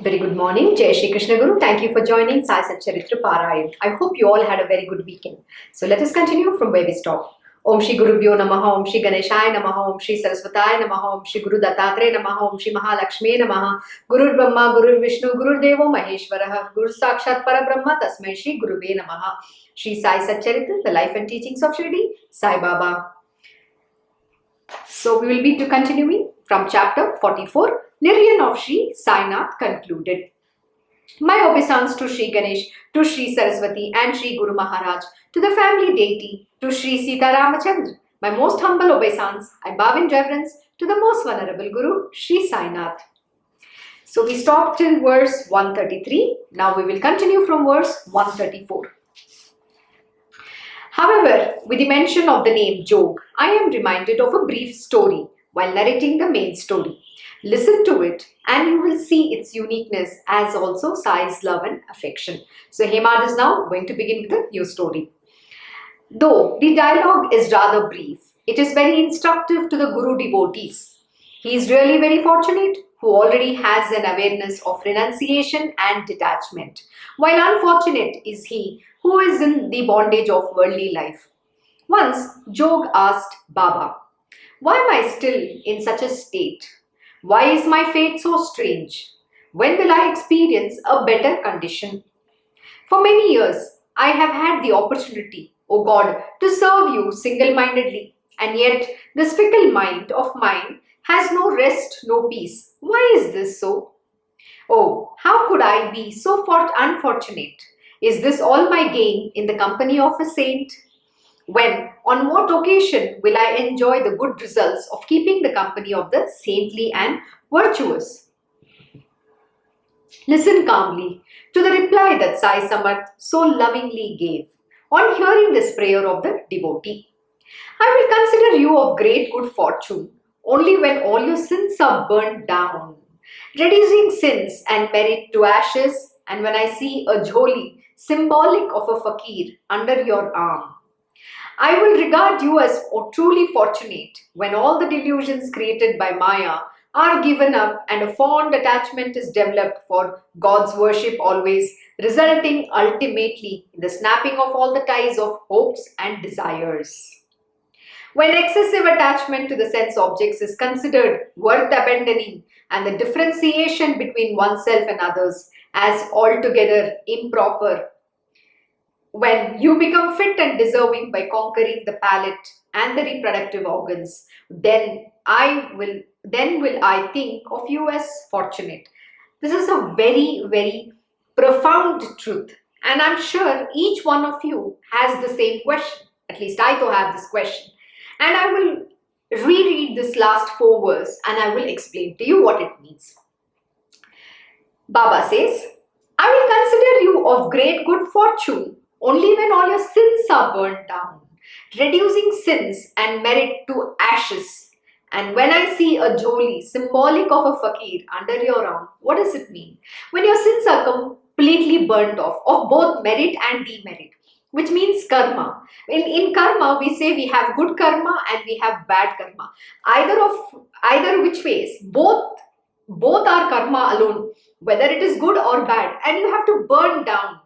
Very good morning, Jai Shri Krishna Guru. Thank you for joining Sai Satcharita Parayan. I hope you all had a very good weekend. So let us continue from where we stopped. Om Shri Guru Bhyo Namaha, Om Shri Ganeshaya Namaha, Om Shri Saraswataya Namaha, Om Shri Guru Dattatre Namaha, Om Shri Mahalakshmi Namaha, Guru Brahma, Guru Vishnu, Guru Devo Maheshwaraha, Guru Sakshat Parabrahma, Tasmai Shri Guruve Namaha. Shri Sai Satcharita, the life and teachings of Shirdi, Sai Baba. So we will be continuing from chapter 44. Niryan of Shri Sainath concluded. My obeisance to Shri Ganesh, to Shri Saraswati and Shri Guru Maharaj, to the family deity, to Shri Sita Ramachandra. My most humble obeisance, I bow in reverence to the most venerable Guru, Shri Sainath. So we stopped till verse 133. Now we will continue from verse 134. However, with the mention of the name Jog, I am reminded of a brief story while narrating the main story. Listen to it and you will see its uniqueness as also Sai's love and affection. So Hemad is now going to begin with a new story. Though the dialogue is rather brief, it is very instructive to the Guru devotees. He is really very fortunate who already has an awareness of renunciation and detachment, while unfortunate is he who is in the bondage of worldly life. Once Jog asked Baba, "Why am I still in such a state? Why is my fate so strange? When will I experience a better condition? For many years, I have had the opportunity, O God, to serve you single-mindedly, and yet this fickle mind of mine has no rest, no peace. Why is this so? Oh, how could I be so unfortunate? Is this all my gain in the company of a saint? When, on what occasion will I enjoy the good results of keeping the company of the saintly and virtuous?" Listen calmly to the reply that Sai Samart so lovingly gave on hearing this prayer of the devotee. "I will consider you of great good fortune only when all your sins are burnt down, reducing sins and merit to ashes, and when I see a jholi symbolic of a fakir under your arm. I will regard you as truly fortunate when all the delusions created by Maya are given up and a fond attachment is developed for God's worship always, resulting ultimately in the snapping of all the ties of hopes and desires. When excessive attachment to the sense objects is considered worth abandoning and the differentiation between oneself and others as altogether improper, when you become fit and deserving by conquering the palate and the reproductive organs, then will I think of you as fortunate." This is a very, very profound truth, and I'm sure each one of you has the same question. At least I too have this question. And I will reread this last 4 verses and I will explain to you what it means. Baba says, "I will consider you of great good fortune only when all your sins are burnt down, reducing sins and merit to ashes. And when I see a jholi symbolic of a fakir under your arm," what does it mean? When your sins are completely burnt off, of both merit and demerit, which means karma. In karma, we say we have good karma and we have bad karma. Either which ways, both are karma alone, whether it is good or bad, and you have to burn down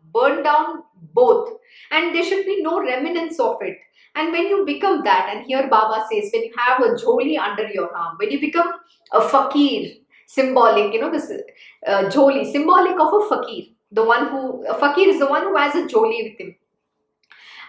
both, and there should be no remnants of it. And when you become that, and here Baba says, when you have a jholi under your arm, when you become a fakir, symbolic, this jholi, symbolic of a fakir, a fakir is the one who has a jholi with him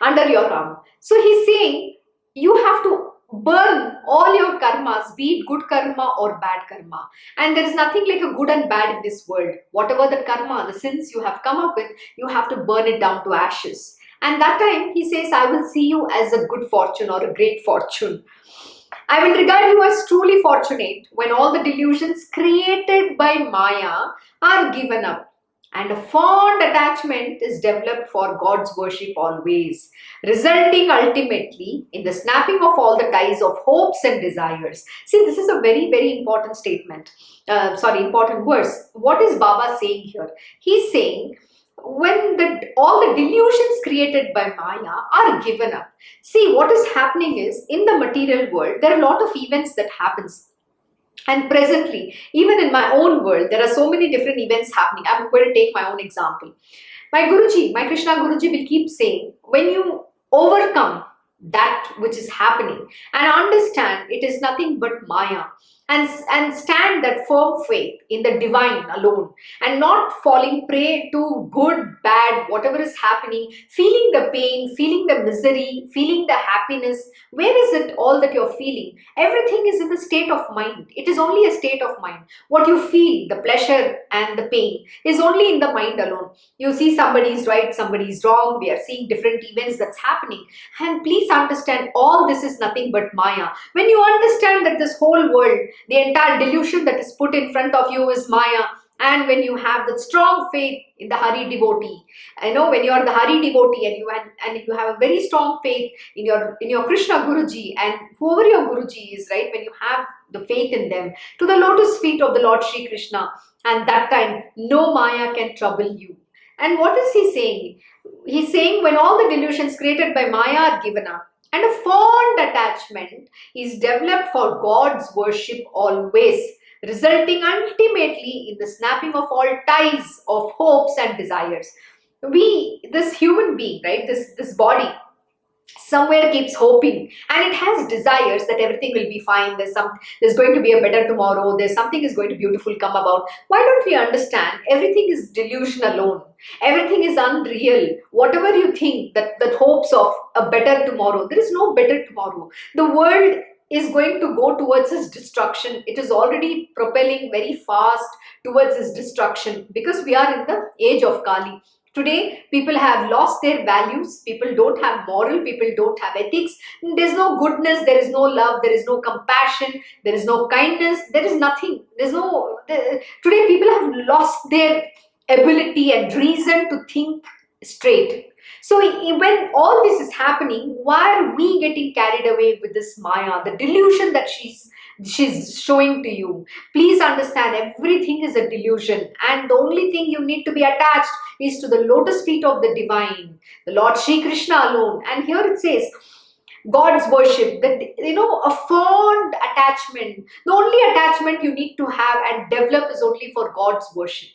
under your arm. So he's saying you have to burn all your karmas, be it good karma or bad karma. And there is nothing like a good and bad in this world. Whatever the karma, the sins you have come up with, you have to burn it down to ashes. And that time he says, "I will see you as a good fortune or a great fortune. I will regard you as truly fortunate when all the delusions created by Maya are given up and a fond attachment is developed for God's worship always, resulting ultimately in the snapping of all the ties of hopes and desires." See, this is a very, very important statement. Important verse. What is Baba saying here? He's saying when all the delusions created by Maya are given up. See, what is happening is in the material world, there are a lot of events that happens. And presently, even in my own world, there are so many different events happening. I'm going to take my own example. My Guruji, my Krishna Guruji will keep saying, when you overcome that which is happening and understand it is nothing but Maya, and stand that firm faith in the divine alone, and not falling prey to good, bad, whatever is happening, feeling the pain, feeling the misery, feeling the happiness. Where is it all that you're feeling? Everything is in the state of mind. It is only a state of mind. What you feel, the pleasure and the pain, is only in the mind alone. You see somebody is right, somebody is wrong, we are seeing different events that's happening. And please understand, all this is nothing but Maya. When you understand that this whole world, the entire delusion that is put in front of you is Maya, and when you have that strong faith in the Hari devotee, I know when you are the Hari devotee and you have a very strong faith in your Krishna Guruji, and whoever your Guruji is, right, when you have the faith in them, to the lotus feet of the Lord Shri Krishna, and that time no Maya can trouble you. And what is he saying? He's saying, when all the delusions created by Maya are given up, and a fond attachment is developed for God's worship always, resulting ultimately in the snapping of all ties of hopes and desires. This human being, right, this body, somewhere keeps hoping, and it has desires that everything will be fine, there's going to be a better tomorrow, there's something is going to beautiful come about. Why don't we understand everything is delusion alone, everything is unreal? Whatever you think that hopes of a better tomorrow, there is no better tomorrow. The world is going to go towards its destruction. It is already propelling very fast towards its destruction, because we are in the age of Kali. Today, people have lost their values, people don't have moral, people don't have ethics, there's no goodness, there is no love, there is no compassion, there is no kindness, there is nothing. Today people have lost their ability and reason to think straight. So when all this is happening, why are we getting carried away with this Maya, the delusion that she's showing to you? Please understand, everything is a delusion, and the only thing you need to be attached is to the lotus feet of the divine, the Lord Shri Krishna alone. And here it says, God's worship, that, a fond attachment. The only attachment you need to have and develop is only for God's worship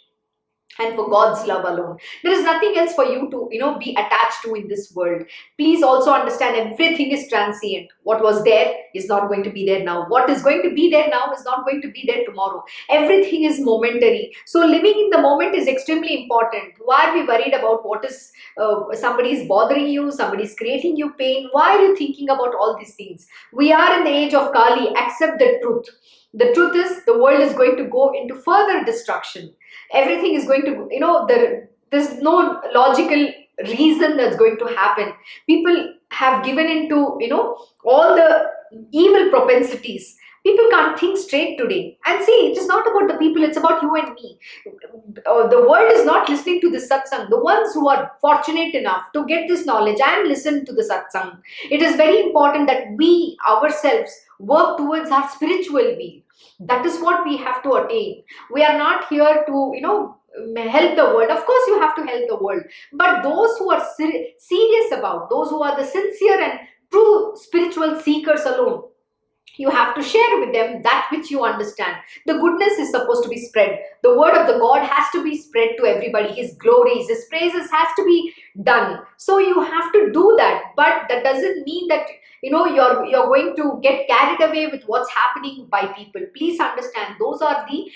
and for God's love alone. There is nothing else for you to, be attached to in this world. Please also understand, everything is transient. What was there is not going to be there now. What is going to be there now is not going to be there tomorrow. Everything is momentary. So living in the moment is extremely important. Why are we worried about what is, somebody is bothering you, somebody is creating you pain? Why are you thinking about all these things? We are in the age of Kali. Accept the truth. The truth is, the world is going to go into further destruction. Everything is going to, there's no logical reason that's going to happen. People have given into, all the evil propensities. People can't think straight today. And see, it is not about the people, it's about you and me. The world is not listening to this satsang. The ones who are fortunate enough to get this knowledge and listen to the satsang, it is very important that we ourselves work towards our spiritual being. That is what we have to attain. We are not here to, help the world. Of course, you have to help the world. But those who are serious about, those who are the sincere and true spiritual seekers alone, you have to share with them that which you understand. The goodness is supposed to be spread. The word of the God has to be spread to everybody. His glories, His praises has to be done. So you have to do that. But that doesn't mean that you're going to get carried away with what's happening by people. Please understand, those are the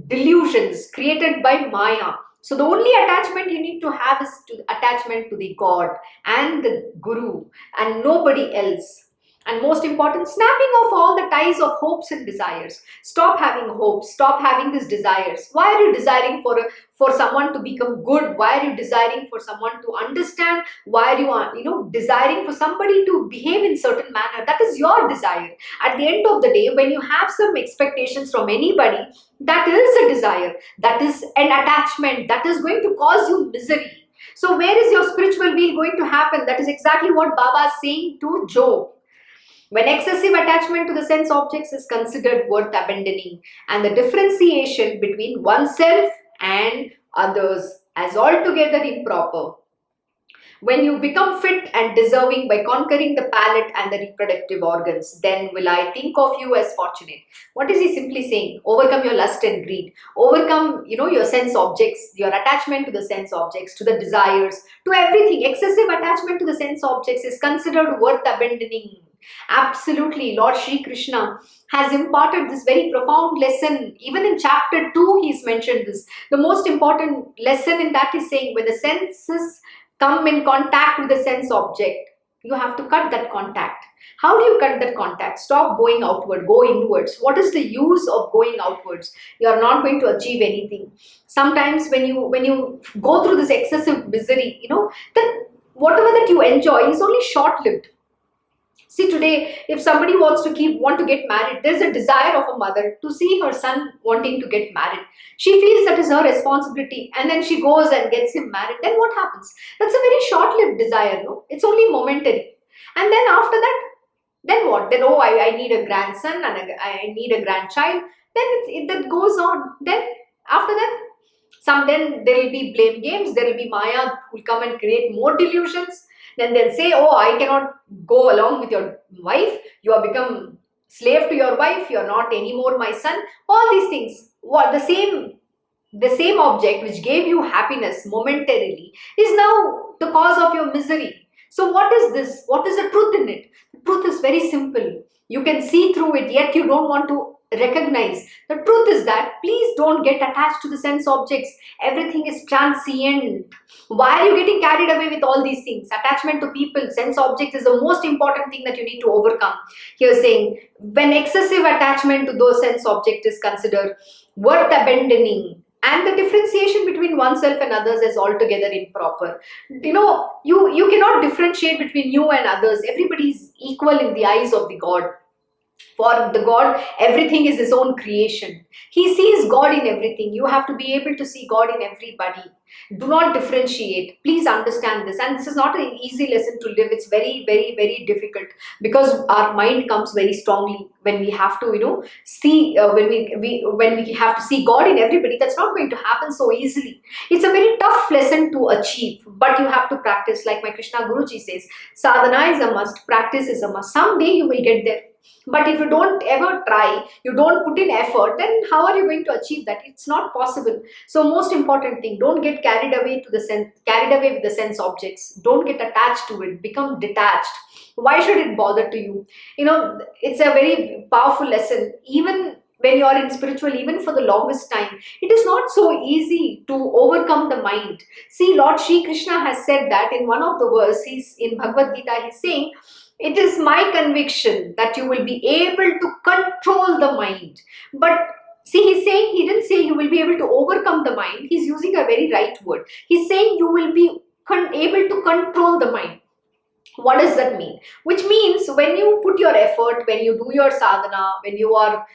delusions created by Maya. So the only attachment you need to have is attachment to the God and the Guru and nobody else. And most important, snapping off all the ties of hopes and desires. Stop having hopes. Stop having these desires. Why are you desiring for someone to become good? Why are you desiring for someone to understand? Why are you, desiring for somebody to behave in certain manner? That is your desire. At the end of the day, when you have some expectations from anybody, that is a desire. That is an attachment. That is going to cause you misery. So where is your spiritual wheel going to happen? That is exactly what Baba is saying to Job. When excessive attachment to the sense objects is considered worth abandoning, and the differentiation between oneself and others as altogether improper. When you become fit and deserving by conquering the palate and the reproductive organs, then will I think of you as fortunate. What is he simply saying? Overcome your lust and greed. Overcome, your sense objects, your attachment to the sense objects, to the desires, to everything. Excessive attachment to the sense objects is considered worth abandoning. Absolutely. Lord Shri Krishna has imparted this very profound lesson. Even in chapter 2, he's mentioned this. The most important lesson in that is saying when the senses come in contact with the sense object, you have to cut that contact. How do you cut that contact? Stop going outward, go inwards. What is the use of going outwards? You are not going to achieve anything. Sometimes when you go through this excessive misery, that whatever that you enjoy is only short-lived. See, today, if somebody want to get married, there's a desire of a mother to see her son wanting to get married. She feels that is her responsibility, and then she goes and gets him married. Then what happens? That's a very short-lived desire, no? It's only momentary. And then after that, then what? Then, oh, I need a grandson and I need a grandchild. Then that goes on. Then after that, then there will be blame games. There will be Maya who will come and create more delusions. Then they'll say, oh, I cannot go along with your wife. You have become slave to your wife. You are not anymore my son. All these things. What the same object which gave you happiness momentarily is now the cause of your misery. So what is this? What is the truth in it? The truth is very simple. You can see through it, yet you don't want to recognize. The truth is that please don't get attached to the sense objects. Everything is transient. Why are you getting carried away with all these things? Attachment to people, sense objects is the most important thing that you need to overcome. Here saying, when excessive attachment to those sense objects is considered worth abandoning, and the differentiation between oneself and others is altogether improper. You cannot differentiate between you and others. Everybody is equal in the eyes of the God. For the God, everything is his own creation. He sees God in everything. You have to be able to see God in everybody. Do not differentiate. Please understand this. And this is not an easy lesson to live. It's very, very, very difficult because our mind comes very strongly when we have to, see, when we have to see God in everybody. That's not going to happen so easily. It's a very tough lesson to achieve, but you have to practice. Like my Krishna Guruji says, sadhana is a must, practice is a must. Someday you will get there. But if you don't ever try, you don't put in effort, then how are you going to achieve that? It's not possible. So most important thing, don't get carried away with the sense objects. Don't get attached to it. Become detached. Why should it bother to you? It's a very powerful lesson. Even when you are in spiritual, even for the longest time, it is not so easy to overcome the mind. See, Lord Shri Krishna has said that in one of the verses in Bhagavad Gita, he's saying, it is my conviction that you will be able to control the mind. But see, he's saying, he didn't say you will be able to overcome the mind. He's using a very right word. He's saying you will be able to control the mind. What does that mean? Which means when you put your effort, when you do your sadhana, when you are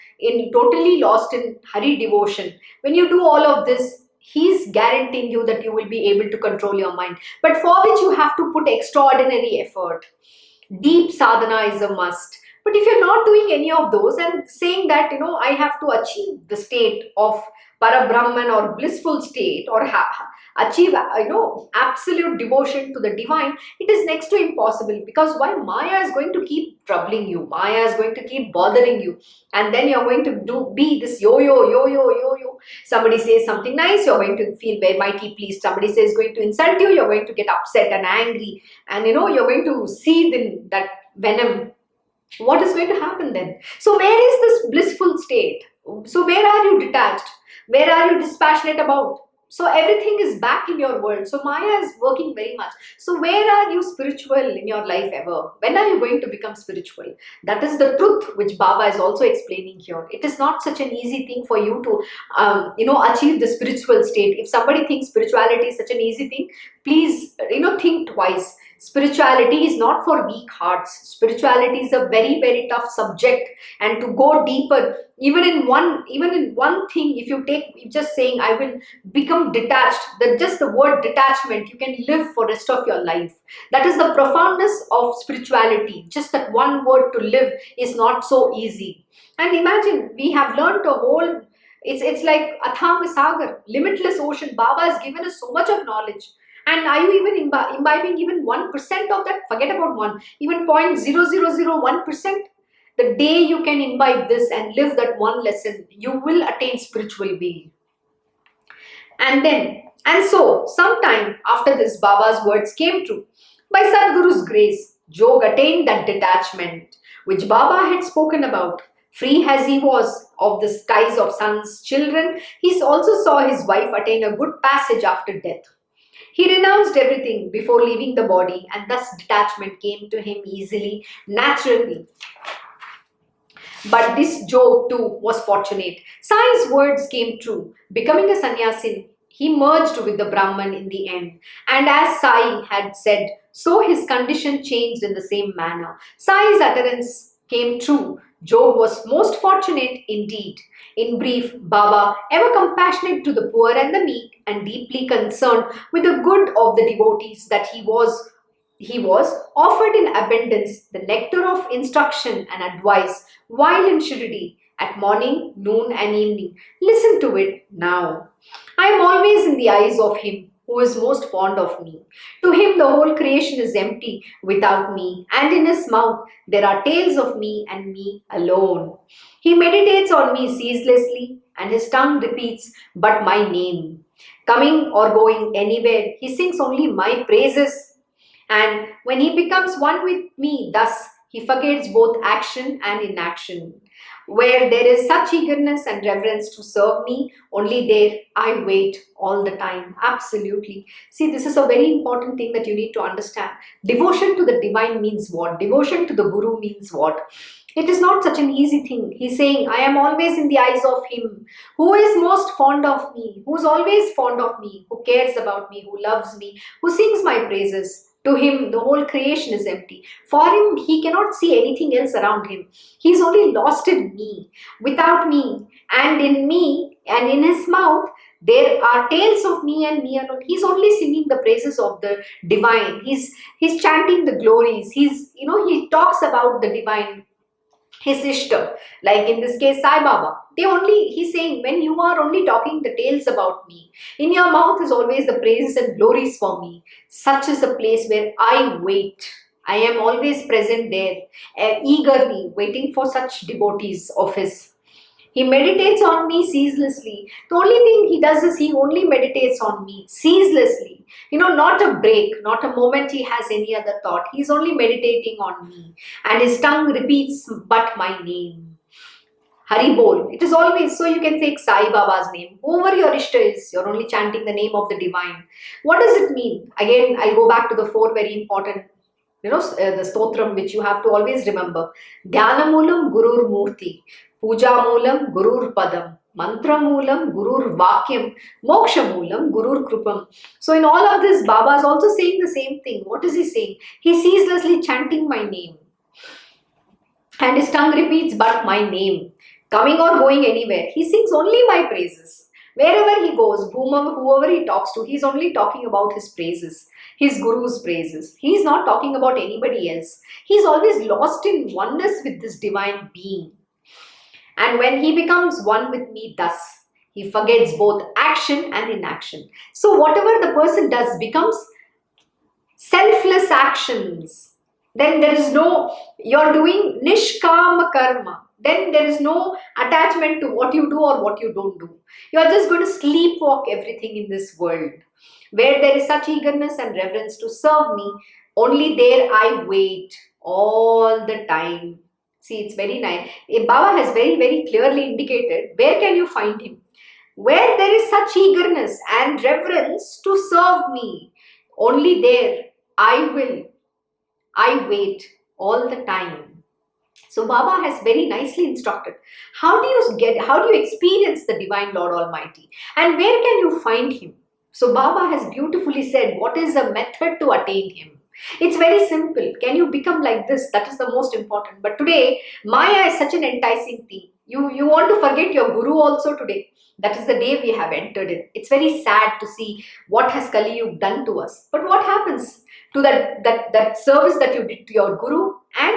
totally lost in Hari devotion, when you do all of this, he's guaranteeing you that you will be able to control your mind. But for which you have to put extraordinary effort. Deep sadhana is a must. But if you're not doing any of those and saying that, I have to achieve the state of Parabrahman or blissful state or achieve, absolute devotion to the divine, it is next to impossible. Because why? Maya is going to keep troubling you. Maya is going to keep bothering you. And then you're going to be this yo-yo. Somebody says something nice, you're going to feel very mighty pleased. Somebody says going to insult you, you're going to get upset and angry. And you're going to seethe in that venom. What is going to happen then? So where is this blissful state? So where are you detached? Where are you dispassionate about? So everything is back in your world. So Maya is working very much. So where are you spiritual in your life ever? When are you going to become spiritual? That is the truth which Baba is also explaining here. It is not such an easy thing for you to, achieve the spiritual state. If somebody thinks spirituality is such an easy thing, please, think twice. Spirituality is not for weak hearts. Spirituality is a very, very tough subject, and to go deeper, even in one thing, if you just saying I will become detached, that just the word detachment, you can live for rest of your life. That is the profoundness of spirituality. Just that one word to live is not so easy. And imagine, we have learned a whole, it's like Athang Sagar, limitless ocean. Baba has given us so much of knowledge. And are you even imbibing even 1% of that? Forget about one, even 0.0001%. The day you can imbibe this and live that one lesson, you will attain spiritual being. And so, sometime after this, Baba's words came true. By Sadguru's grace, Jog attained that detachment which Baba had spoken about. Free as he was of the ties of sons, children, he also saw his wife attain a good passage after death. He renounced everything before leaving the body, and thus detachment came to him easily, naturally. But this Jog too was fortunate. Sai's words came true. Becoming a sannyasin, he merged with the Brahman in the end. And as Sai had said, so his condition changed in the same manner. Sai's utterance came true. Jog was most fortunate indeed. In brief, Baba, ever compassionate to the poor and the meek, and deeply concerned with the good of the devotees, that he was offered in abundance the nectar of instruction and advice while in Shirdi at morning, noon, and evening. Listen to it now. I am always in the eyes of him who is most fond of me. To him the whole creation is empty without me, and in his mouth there are tales of me and me alone. He meditates on me ceaselessly, and his tongue repeats but my name. Coming or going anywhere, he sings only my praises. And when he becomes one with me, thus he forgets both action and inaction. Where there is such eagerness and reverence to serve me, only there I wait all the time. Absolutely. See, this is a very important thing that you need to understand. Devotion to the divine means what? Devotion to the Guru means what? It is not such an easy thing. He's saying, I am always in the eyes of him who is most fond of me, who is always fond of me, who cares about me, who loves me, who sings my praises. To him, the whole creation is empty. For him, he cannot see anything else around him. He is only lost in me, without me, and in me, and in his mouth, there are tales of me and me alone. He's only singing the praises of the divine. He's chanting the glories. He talks about the divine, his Ishta, like in this case Sai Baba. He's saying, when you are only talking the tales about me, in your mouth is always the praises and glories for me. Such is the place where I wait. I am always present there, eagerly waiting for such devotees of his. He meditates on me ceaselessly. The only thing he does is he only meditates on me ceaselessly. Not a break, not a moment he has any other thought. He's only meditating on me. And his tongue repeats but my name. Hari Bol. It is always, so you can take Sai Baba's name. Whoever your Ishta is, you're only chanting the name of the divine. What does it mean? Again, I go back to the four very important, the stotram which you have to always remember. Dhyanamoolam Gurur Murti. Puja Moolam Gurur Padam, Mantra Moolam Gurur Vakyam, Moksha Moolam Gurur Krupam. So in all of this, Baba is also saying the same thing. What is he saying? He's ceaselessly chanting my name. And his tongue repeats but my name. Coming or going anywhere, he sings only my praises. Wherever he goes, whoever he talks to, he's only talking about his praises, his Guru's praises. He's not talking about anybody else. He's always lost in oneness with this divine being. And when he becomes one with me thus, he forgets both action and inaction. So whatever the person does becomes selfless actions. Then there is you're doing nishkama karma. Then there is no attachment to what you do or what you don't do. You are just going to sleepwalk everything in this world. Where there is such eagerness and reverence to serve me, only there I wait all the time. See, it's very nice. Baba has very, very clearly indicated where can you find him. Where there is such eagerness and reverence to serve me, only there I wait all the time. So Baba has very nicely instructed. How do you experience the divine Lord Almighty? And where can you find him? So Baba has beautifully said what is a method to attain him. It's very simple. Can you become like this? That is the most important. But today, Maya is such an enticing thing. You want to forget your Guru also today. That is the day we have entered in. It's very sad to see what has Kali Yuga done to us. But what happens to that service that you did to your Guru and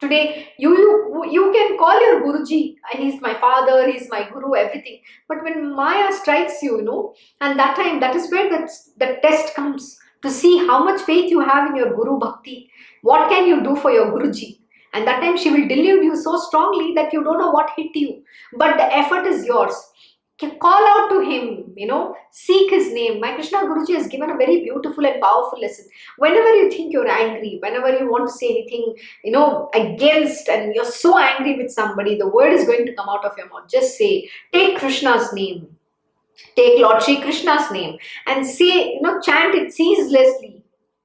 Today, you can call your Guruji, he's my father, he's my guru, everything. But when Maya strikes you, and that time, that is where the test comes to see how much faith you have in your Guru Bhakti. What can you do for your Guruji? And that time she will delude you so strongly that you don't know what hit you. But the effort is yours. Call out to him, seek his name. My Krishna Guruji has given a very beautiful and powerful lesson. Whenever you think you're angry, whenever you want to say anything, against, and you're so angry with somebody, the word is going to come out of your mouth. Just say, take Krishna's name. Take Lord Shri Krishna's name and say, chant it ceaselessly.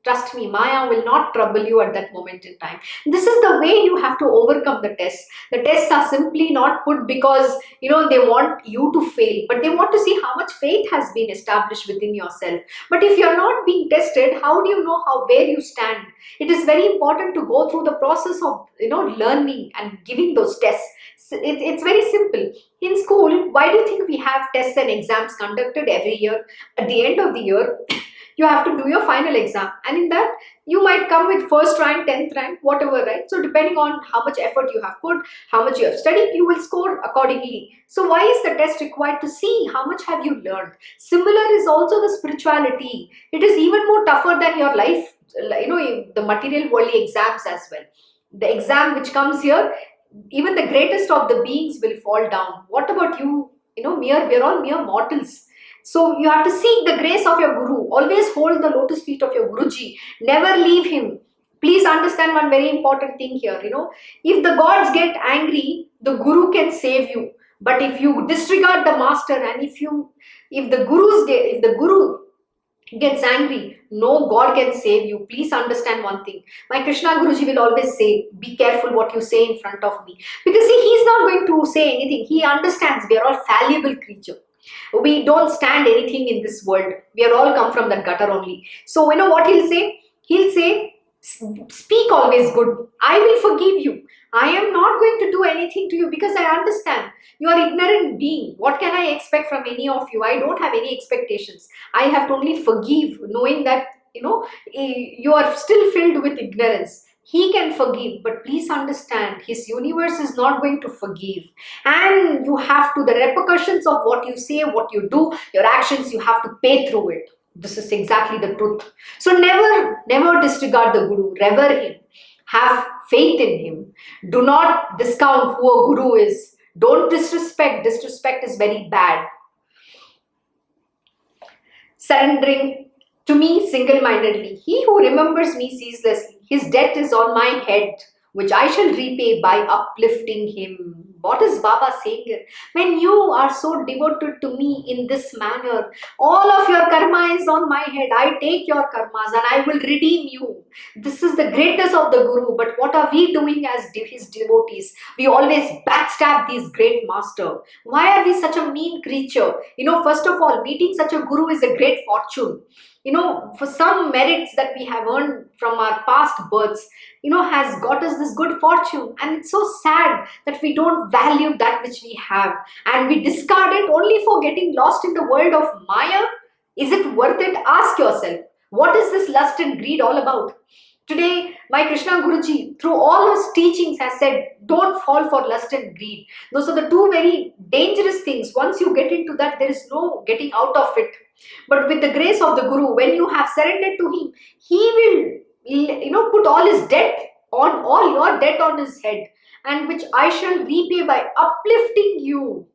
Trust me, Maya will not trouble you at that moment in time. This is the way you have to overcome the tests. The tests are simply not put because, they want you to fail, but they want to see how much faith has been established within yourself. But if you're not being tested, how do you know where you stand? It is very important to go through the process of, learning and giving those tests. It's very simple. In school, why do you think we have tests and exams conducted every year? At the end of the year, you have to do your final exam, and in that you might come with first rank, 10th rank, whatever, right? So depending on how much effort you have put, how much you have studied, you will score accordingly. So why is the test required? To see how much have you learned. Similar is also the spirituality. It is even more tougher than your life, the material worldly exams as well. The exam which comes here, even the greatest of the beings will fall down. What about you? We're all mere mortals. So you have to seek the grace of your Guru. Always hold the lotus feet of your Guruji. Never leave him. Please understand one very important thing here. If the gods get angry, the Guru can save you. But if you disregard the master, and if the Guru gets angry, no God can save you. Please understand one thing. My Krishna Guruji will always say, be careful what you say in front of me. Because see, he's not going to say anything. He understands we are all fallible creatures. We don't stand anything in this world. We are all come from that gutter only. So you know what he'll say? He'll say, speak always good. I will forgive you. I am not going to do anything to you because I understand you are ignorant being. What can I expect from any of you? I don't have any expectations. I have to only forgive, knowing that you are still filled with ignorance. He can forgive, but please understand, his universe is not going to forgive. And you have to, the repercussions of what you say, what you do, your actions, you have to pay through it. This is exactly the truth. So never disregard the Guru. Revere him. Have faith in him. Do not discount who a Guru is. Don't disrespect. Disrespect is very bad. Surrendering to me single-mindedly. He who remembers me ceaselessly, his debt is on my head, which I shall repay by uplifting him. What is Baba saying here? When you are so devoted to me in this manner, all of your karma is on my head. I take your karmas and I will redeem you. This is the greatness of the Guru. But what are we doing as his devotees? We always backstab these great master. Why are we such a mean creature? First of all, meeting such a Guru is a great fortune. For some merits that we have earned from our past births, has got us this good fortune. And it's so sad that we don't value that which we have. And we discard it only for getting lost in the world of Maya. Is it worth it? Ask yourself, what is this lust and greed all about? Today, my Krishna Guruji, through all his teachings, has said, don't fall for lust and greed. Those are the two very dangerous things. Once you get into that, there is no getting out of it. But with the grace of the Guru, when you have surrendered to him, he will, put all his debt on, all your debt on his head, and which I shall repay by uplifting you.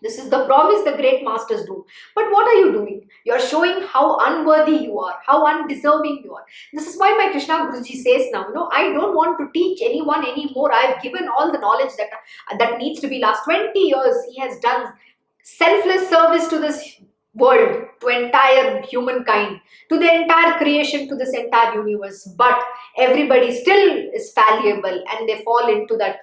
This is the promise the great masters do. But what are you doing? You are showing how unworthy you are, how undeserving you are. This is why my Krishna Guruji says now, I don't want to teach anyone anymore. I have given all the knowledge that needs to be. Last 20 years, he has done selfless service to this world, to entire humankind, to the entire creation, to this entire universe. But everybody still is fallible and they fall into that,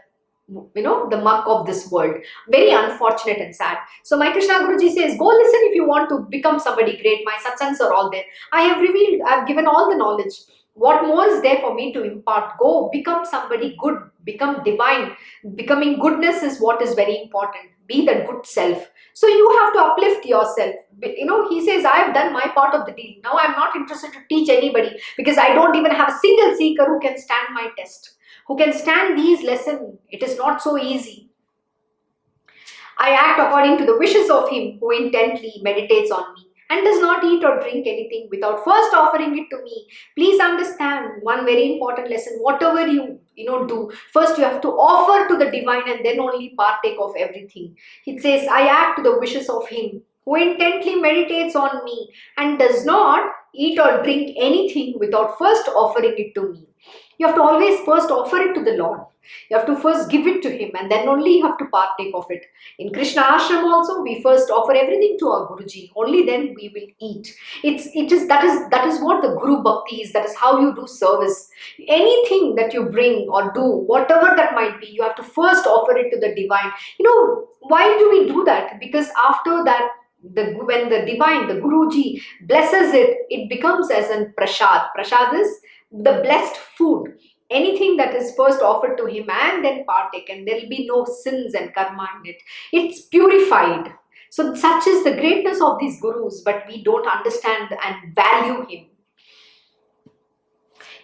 the muck of this world. Very unfortunate and sad. So my Krishna Guruji says, go listen if you want to become somebody great. My satsangs are all there. I have given all the knowledge. What more is there for me to impart? Go become somebody good, become divine. Becoming goodness is what is very important. Be the good self. So you have to uplift yourself. He says, I have done my part of the deal. Now I'm not interested to teach anybody because I don't even have a single seeker who can stand my test. who can stand these lessons. It is not so easy. I act according to the wishes of him who intently meditates on me and does not eat or drink anything without first offering it to me. Please understand one very important lesson. Whatever you do, first you have to offer to the divine and then only partake of everything. It says, I act to the wishes of him who intently meditates on me and does not eat or drink anything without first offering it to me. You have to always first offer it to the Lord. You have to first give it to him and then only you have to partake of it. In Krishna ashram also, we first offer everything to our Guruji. Only then we will eat. That is what the Guru Bhakti is. That is how you do service. Anything that you bring or do, whatever that might be, you have to first offer it to the divine. Why do we do that? Because after that, when the divine, the Guruji blesses it, it becomes as a prasad. Prasad is the blessed food. Anything that is first offered to him and then partake, and there will be no sins and karma in it. It's purified. So such is the greatness of these gurus, but we don't understand and value him.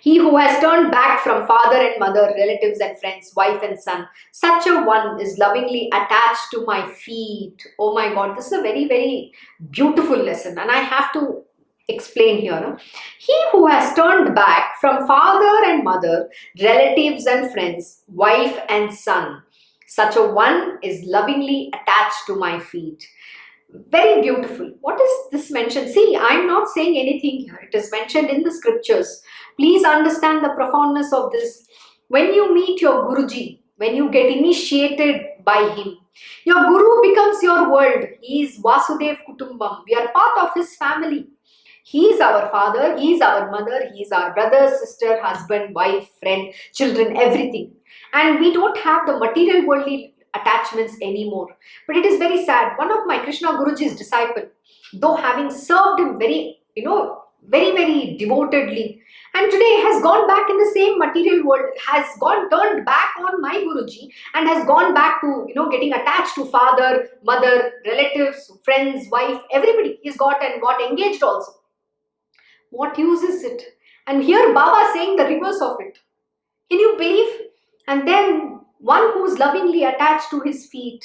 He who has turned back from father and mother, relatives and friends, wife and son, such a one is lovingly attached to my feet. Oh my God, this is a very, very beautiful lesson, and I have to explain here. He who has turned back from father and mother, relatives and friends, wife and son, such a one is lovingly attached to my feet. Very beautiful. What is this mentioned? See, I'm not saying anything here. It is mentioned in the scriptures. Please understand the profoundness of this. When you meet your Guruji, when you get initiated by him, your Guru becomes your world. He is Vasudev Kutumbam. We are part of his family. He is our father, he is our mother, he is our brother, sister, husband, wife, friend, children, everything. And we don't have the material worldly attachments anymore. But it is very sad. One of my Krishna Guruji's disciple, though having served him very, very devotedly, and today has gone back in the same material world, has turned back on my Guruji and has gone back to, getting attached to father, mother, relatives, friends, wife, everybody. He's got engaged also. What use is it? And here Baba saying the reverse of it. Can you believe? And then one who is lovingly attached to his feet.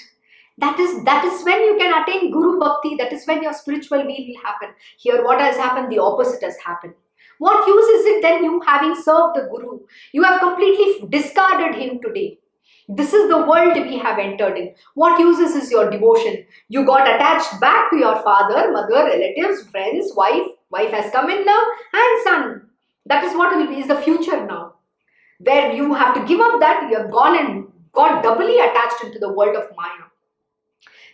That is when you can attain Guru Bhakti. That is when your spiritual wheel will happen. Here what has happened? The opposite has happened. What use is it then you having served the Guru? You have completely discarded him today. This is the world we have entered in. What uses is your devotion? You got attached back to your father, mother, relatives, friends, wife. Wife has come in now, and son. That is what is the future now. Where you have to give up that, you have gone and got doubly attached into the world of Maya.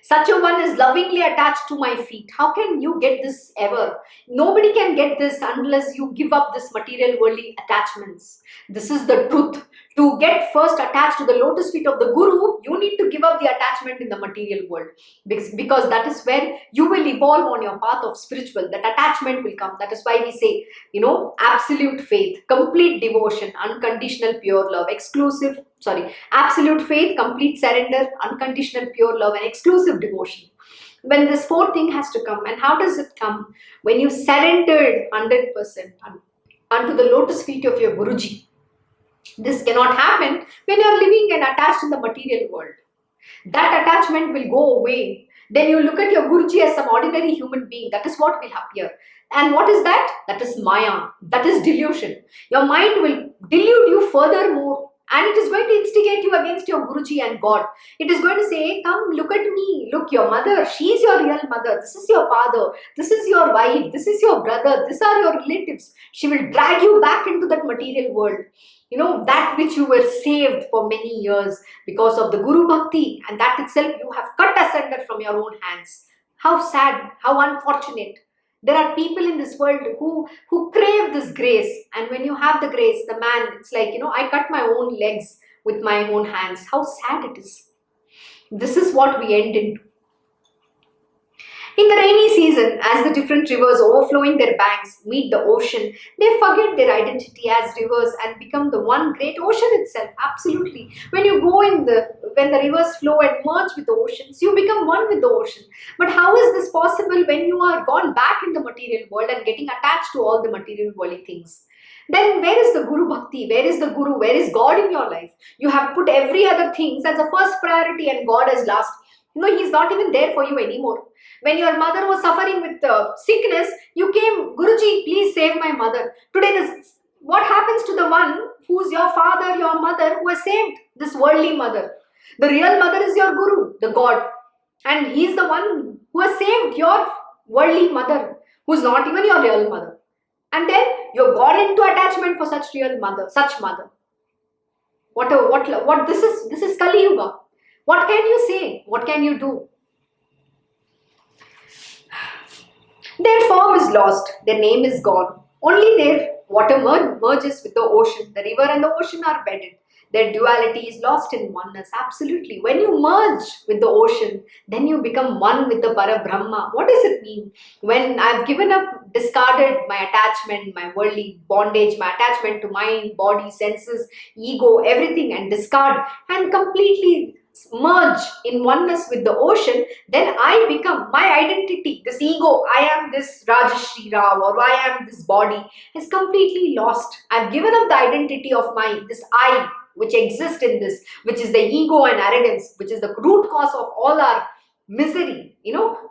Such a one is lovingly attached to my feet. How can you get this ever? Nobody can get this unless you give up this material worldly attachments. This is the truth. To get first attached to the lotus feet of the Guru, you need to give up the attachment in the material world. Because that is where you will evolve on your path of spiritual. That attachment will come. That is why we say, absolute faith, complete devotion, unconditional pure love, absolute faith, complete surrender, unconditional pure love and exclusive devotion. When this fourth thing has to come, and how does it come? When you surrendered 100% unto the lotus feet of your Guruji. This cannot happen when you are living and attached in the material world. That attachment will go away. Then you look at your Guruji as some ordinary human being. That is what will appear. And what is that? That is Maya. That is delusion. Your mind will delude you furthermore. And it is going to instigate you against your Guruji and God. It is going to say, come look at me. Look, your mother, she is your real mother. This is your father. This is your wife. This is your brother. These are your relatives. She will drag you back into that material world. That which you were saved for many years because of the Guru Bhakti. And that itself you have cut asunder from your own hands. How sad, how unfortunate. There are people in this world who crave this grace. And when you have the grace, the man, it's like, I cut my own legs with my own hands. How sad it is. This is what we end into. In the rainy season, as the different rivers overflowing their banks meet the ocean, they forget their identity as rivers and become the one great ocean itself. Absolutely. When you go when the rivers flow and merge with the oceans, you become one with the ocean. But how is this possible when you are gone back in the material world and getting attached to all the material worldly things? then where is the Guru Bhakti? Where is the Guru? Where is God in your life? You have put every other things as a first priority and God as last. He's not even there for you anymore. When your mother was suffering with sickness, you came, Guruji, please save my mother. Today, what happens to the one who's your father, your mother, who has saved this worldly mother? The real mother is your Guru, the God. And he's the one who has saved your worldly mother, who's not even your real mother. And then you've gone into attachment for such real mother, such mother. What this is Kali Yuga. What can you say? What can you do? Their form is lost, their name is gone. Only their water merges with the ocean. The river and the ocean are bedded. Their duality is lost in oneness. Absolutely. When you merge with the ocean, then you become one with the Parabrahma. What does it mean? When I've given up, discarded my attachment, my worldly bondage, my attachment to mind, body, senses, ego, everything, and discard and completely merge in oneness with the ocean, then I become my identity. This ego, I am this RajShree Rao, or I am this body, is completely lost. I've given up the identity of this I, which exists in this, which is the ego and arrogance, which is the root cause of all our misery,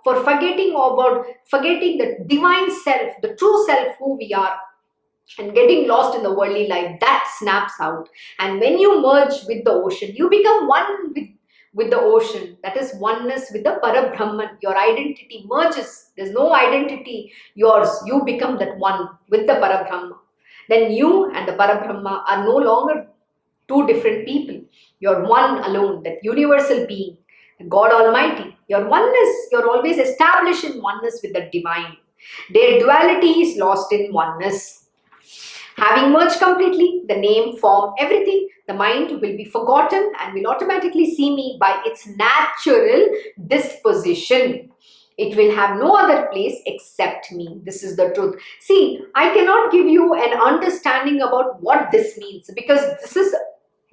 for forgetting the divine self, the true self who we are, and getting lost in the worldly life. That snaps out. And when you merge with the ocean, you become one with the ocean. That is oneness with the Parabrahman. Your identity merges. There's no identity yours. You become that one with the Parabrahma. Then you and the Parabrahma are no longer two different people. You're one alone, that universal being, God Almighty. Your oneness, you're always established in oneness with the divine. Their duality is lost in oneness. Having merged completely, the name, form, everything, the mind will be forgotten and will automatically see me by its natural disposition. It will have no other place except me. This is the truth. See, I cannot give you an understanding about what this means, because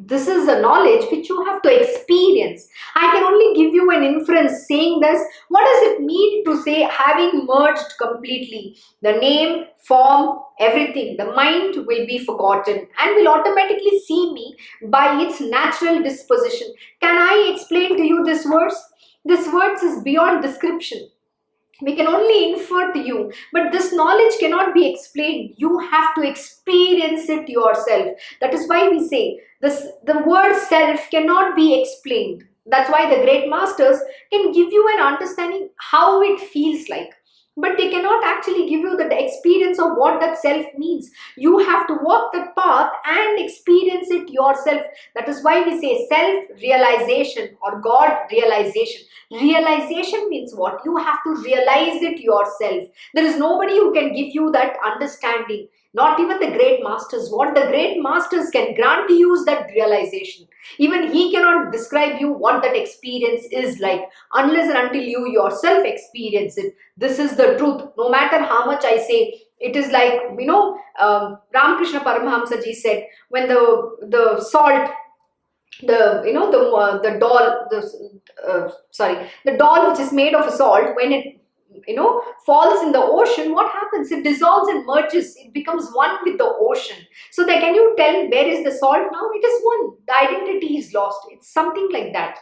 this is a knowledge which you have to experience. I can only give you an inference saying this. What does it mean to say having merged completely? The name, form, everything, the mind will be forgotten and will automatically see me by its natural disposition. Can I explain to you this verse? This verse is beyond description. We can only infer to you, but this knowledge cannot be explained. You have to experience it yourself. That is why we say the word self cannot be explained. That's why the great masters can give you an understanding how it feels like, but they cannot actually give you the experience of what that self means. You have to walk that path and experience it yourself. That is why we say self-realization or God-realization. Realization means what? You have to realize it yourself. There is nobody who can give you that understanding. Not even the great masters. What the great masters can grant you is that realization. Even he cannot describe you what that experience is like unless and until you yourself experience it. This is the truth. No matter how much I say, it is like, Ramakrishna Paramahamsa ji said, when the salt, the doll which is made of salt, when it falls in the ocean, what happens? It dissolves and merges. It becomes one with the ocean. So that, can you tell where is the salt now? It is one. The identity is lost. It's something like that.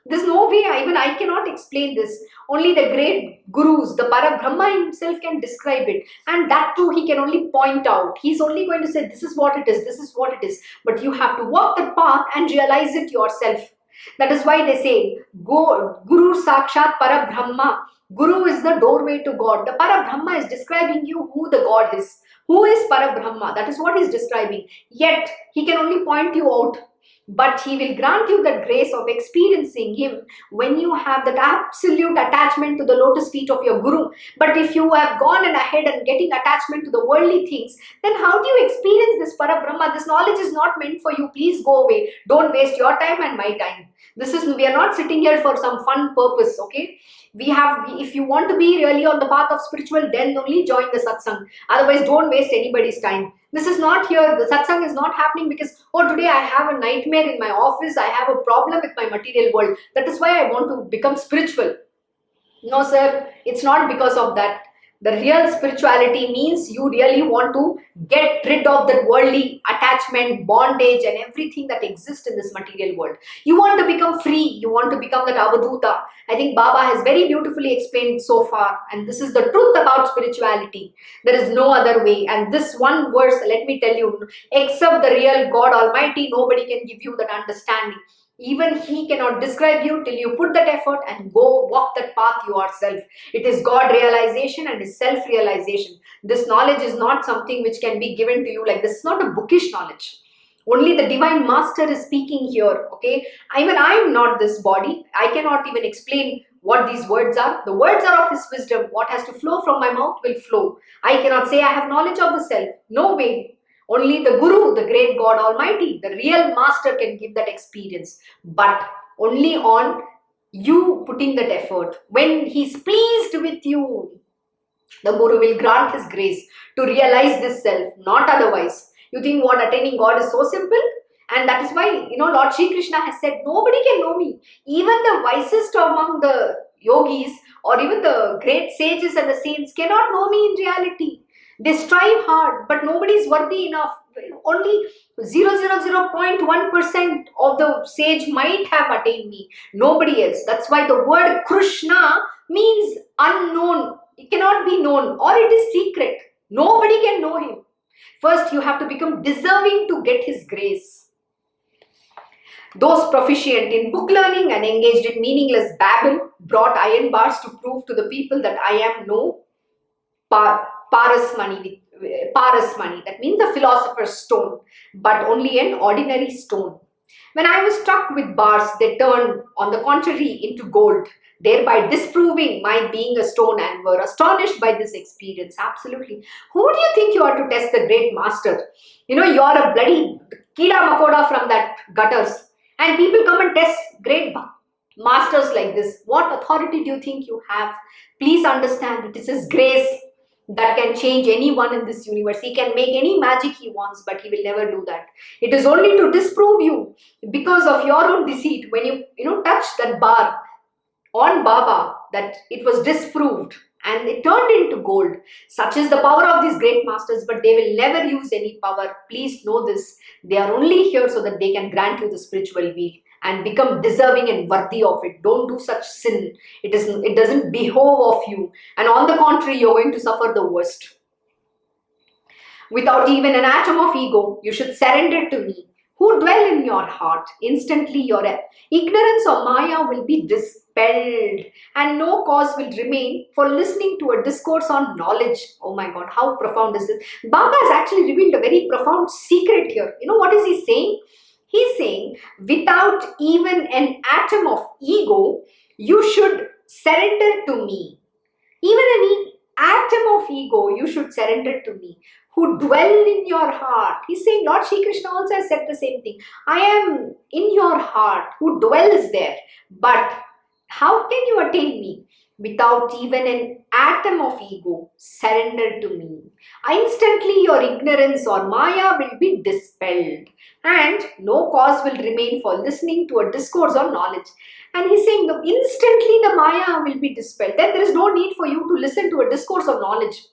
There's no way, even I cannot explain this. Only the great gurus, the Parabrahma himself can describe it. And that too, he can only point out. He's only going to say, this is what it is, this is what it is. But you have to walk the path and realize it yourself. That is why they say, go, Guru Sakshat Parabrahma. Guru is the doorway to God. The Parabrahma is describing you who the God is. Who is Parabrahma? That is what he is describing. Yet, he can only point you out. But he will grant you the grace of experiencing him when you have that absolute attachment to the lotus feet of your Guru. But if you have gone ahead and getting attachment to the worldly things, then how do you experience this Parabrahma? This knowledge is not meant for you. Please go away. Don't waste your time and my time. We are not sitting here for some fun purpose, okay? If you want to be really on the path of spiritual, then only join the satsang. Otherwise, don't waste anybody's time. This is not here. The satsang is not happening because, today I have a nightmare in my office. I have a problem with my material world. That is why I want to become spiritual. No, sir. It's not because of that. The real spirituality means you really want to get rid of that worldly attachment, bondage, and everything that exists in this material world. You want to become free. You want to become that avaduta. I think Baba has very beautifully explained so far, and this is the truth about spirituality. There is no other way. And this one verse, let me tell you, except the real God Almighty, nobody can give you that understanding. Even He cannot describe you till you put that effort and go walk that path yourself. It is God realization and His self realization. This knowledge is not something which can be given to you like this. Is not a bookish knowledge. Only the divine master is speaking here. Okay, I am not this body. I cannot even explain what these words are. The words are of His wisdom. What has to flow from my mouth will flow. I cannot say I have knowledge of the self. No way. Only the Guru, the great God Almighty, the real master can give that experience. But only on you putting that effort. When He's pleased with you, the Guru will grant His grace to realize this self, not otherwise. You think what attaining God is so simple? And that is why, Lord Shri Krishna has said, nobody can know me. Even the wisest among the yogis or even the great sages and the saints cannot know me in reality. They strive hard, but nobody is worthy enough. Only 0.1% of the sage might have attained me. Nobody else. That's why the word Krishna means unknown. It cannot be known, or it is secret. Nobody can know Him. First, you have to become deserving to get His grace. Those proficient in book learning and engaged in meaningless babble brought iron bars to prove to the people that I am no parasmani. That means the philosopher's stone, but only an ordinary stone. When I was struck with bars, they turned, on the contrary, into gold, thereby disproving my being a stone, and were astonished by this experience. Absolutely. Who do you think you are to test the great master? You are a bloody kida makoda from that gutters, and people come and test great masters like this. What authority do you think you have? Please understand, it is His grace that can change anyone in this universe. He can make any magic He wants, but He will never do that. It is only to disprove you because of your own deceit. When you touch that bar on Baba, that it was disproved and it turned into gold. Such is the power of these great masters, but they will never use any power. Please know this. They are only here so that they can grant you the spiritual wheel and become deserving and worthy of it. Don't do such sin. It doesn't behove of you. And on the contrary, you're going to suffer the worst. Without even an atom of ego, you should surrender to me, who dwell in your heart. Instantly your ignorance or Maya will be dispelled, and no cause will remain for listening to a discourse on knowledge. Oh my God, how profound is this? Baba has actually revealed a very profound secret here. What is he saying? He's saying, without even an atom of ego, you should surrender to me. Even an atom of ego, you should surrender to me, who dwell in your heart. He's saying, Lord Shri Krishna also has said the same thing. I am in your heart, who dwells there. But how can you attain me? Without even an atom of ego, surrender to me. Instantly your ignorance or Maya will be dispelled, and no cause will remain for listening to a discourse or knowledge. And he's saying that instantly the Maya will be dispelled. Then there is no need for you to listen to a discourse of knowledge.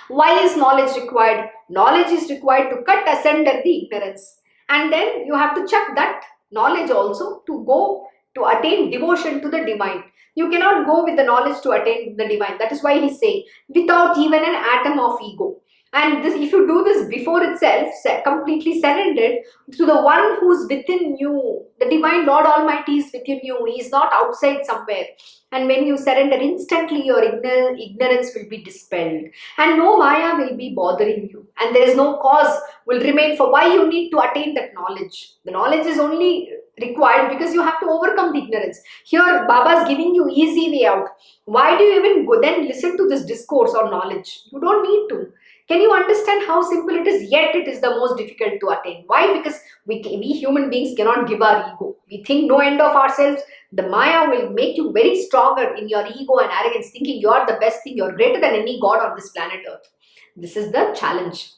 Why is knowledge required? Knowledge is required to cut asunder the ignorance. And then you have to check that knowledge also to go to attain devotion to the divine. You cannot go with the knowledge to attain the divine. That is why he's saying, without even an atom of ego. And this, if you do this before itself, completely surrendered to the one who's within you, the divine Lord Almighty is within you. He is not outside somewhere. And when you surrender, instantly your ignorance will be dispelled, and no Maya will be bothering you, and there is no cause will remain for why you need to attain that knowledge. The knowledge is only required because you have to overcome the ignorance. Here Baba is giving you easy way out. Why do you even go then listen to this discourse or knowledge? You don't need to. Can you understand how simple it is? Yet it is the most difficult to attain. Why? Because we human beings cannot give our ego. We think no end of ourselves. The Maya will make you very stronger in your ego and arrogance, thinking you are the best thing, you are greater than any god on this planet Earth. This is the challenge.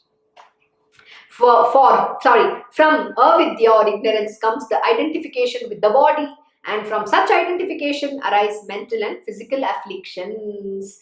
From avidya or ignorance comes the identification with the body, and from such identification arise mental and physical afflictions.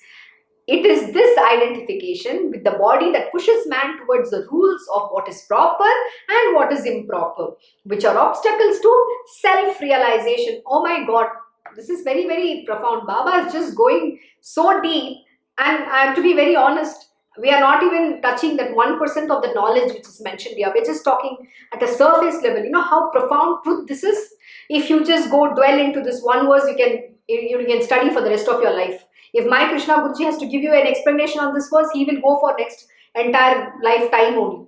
It is this identification with the body that pushes man towards the rules of what is proper and what is improper, which are obstacles to self-realization. Oh my God, this is very, very profound. Baba is just going so deep, and I have to be very honest. We are not even touching that 1% of the knowledge which is mentioned here. We're just talking at a surface level. You know how profound truth this is? If you just go dwell into this one verse, you can study for the rest of your life. If my Krishna Guruji has to give you an explanation on this verse, he will go for next entire lifetime only.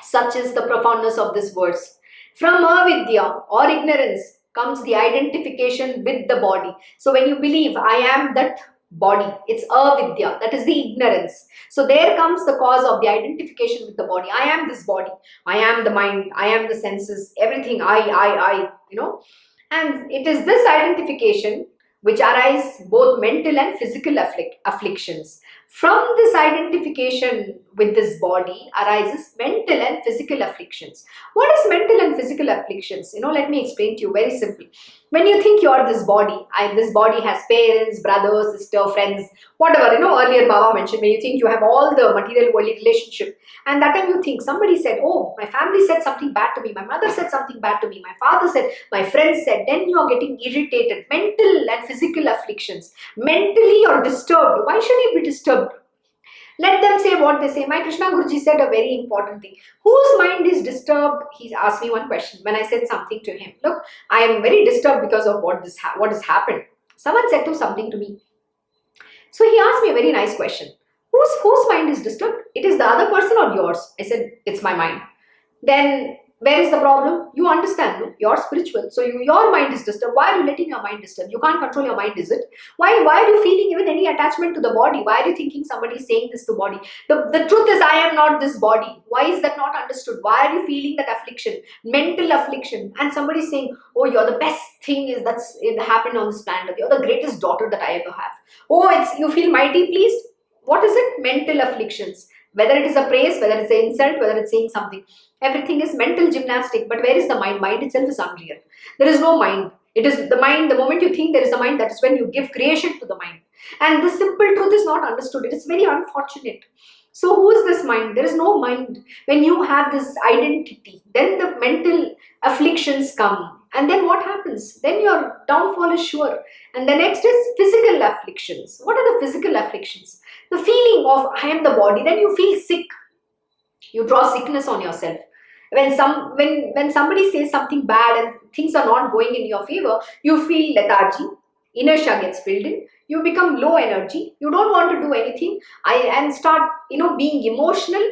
Such is the profoundness of this verse. From avidya or ignorance comes the identification with the body. So when you believe I am that body, it's avidya, that is the ignorance. So there comes the cause of the identification with the body. I am this body, I am the mind, I am the senses, everything, I, And it is this identification which arise both mental and physical afflictions. From this identification with this body arises mental and physical afflictions. What is mental and physical afflictions? Let me explain to you very simple. When you think you are this body, this body has parents, brothers, sister, friends, whatever, earlier Baba mentioned, when you think you have all the material worldly relationship, and that time you think somebody said, oh, my family said something bad to me, my mother said something bad to me, my father said, my friend said, then you are getting irritated. Mental and physical afflictions. Mentally you're disturbed. Why should you be disturbed? Let them say what they say. My Krishna Guruji said a very important thing. Whose mind is disturbed? He asked me one question when I said something to him. Look, I am very disturbed because of what has happened. Someone said something to me. So he asked me a very nice question. Whose mind is disturbed? It is the other person or yours? I said, it's my mind. Then where is the problem? You understand, no? You're spiritual. So your mind is disturbed. Why are you letting your mind disturb? You can't control your mind, is it? Why are you feeling even any attachment to the body? Why are you thinking somebody is saying this to body? The truth is, I am not this body. Why is that not understood? Why are you feeling that affliction? Mental affliction. And somebody is saying, oh, you're the best thing it happened on this planet. You're the greatest daughter that I ever have. Oh, you feel mighty pleased? What is it? Mental afflictions. Whether it is a praise, whether it's an insult, whether it's saying something. Everything is mental gymnastic. But where is the mind? Mind itself is unreal. There is no mind. It is the mind. The moment you think there is a mind, that is when you give creation to the mind. And this simple truth is not understood. It is very unfortunate. So who is this mind? There is no mind. When you have this identity, then the mental afflictions come. And then what happens? Then your downfall is sure. And the next is physical afflictions. What are the physical afflictions? The feeling of I am the body. Then you feel sick. You draw sickness on yourself. When somebody says something bad and things are not going in your favor, you feel lethargy. Inertia gets filled in. You become low energy. You don't want to do anything. And start being emotional,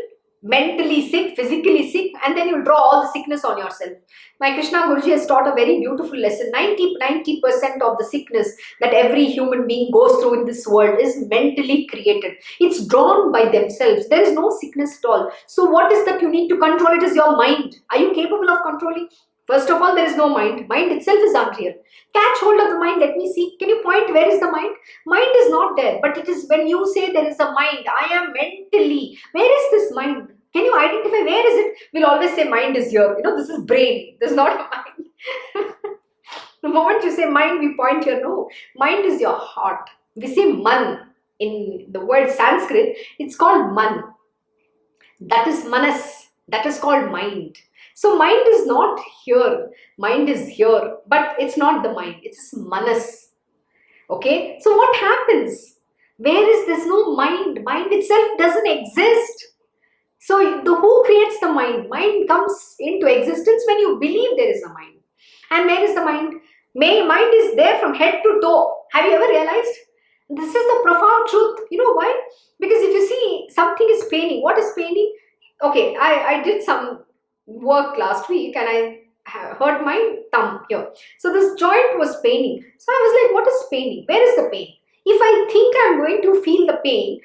mentally sick, physically sick, and then you draw all the sickness on yourself. My Krishna Guruji has taught a very beautiful lesson. 90% of the sickness that every human being goes through in this world is mentally created. It's drawn by themselves. There is no sickness at all. So what is that you need to control? It is your mind. Are you capable of controlling? First of all, there is no mind. Mind itself is unreal. Catch hold of the mind. Let me see. Can you point where is the mind? Mind is not there. But it is when you say there is a mind. I am mentally. Where is this mind? Can you identify where is it? We'll always say mind is here. This is brain. This is not a mind. The moment you say mind, we point here. No. Mind is your heart. We say man. In the word Sanskrit, it's called man. That is manas. That is called mind. So mind is not here. Mind is here. But it's not the mind. It's manas. Okay. So what happens? There's no mind. Mind itself doesn't exist. So who creates the mind? Mind comes into existence when you believe there is a mind. And where is the mind? Mind is there from head to toe. Have you ever realized? This is the profound truth. You know why? Because if you see something is paining. What is paining? Okay, I did some work last week and I hurt my thumb here. So this joint was paining. So I was like, what is paining? Where is the pain? If I think I'm going to feel the pain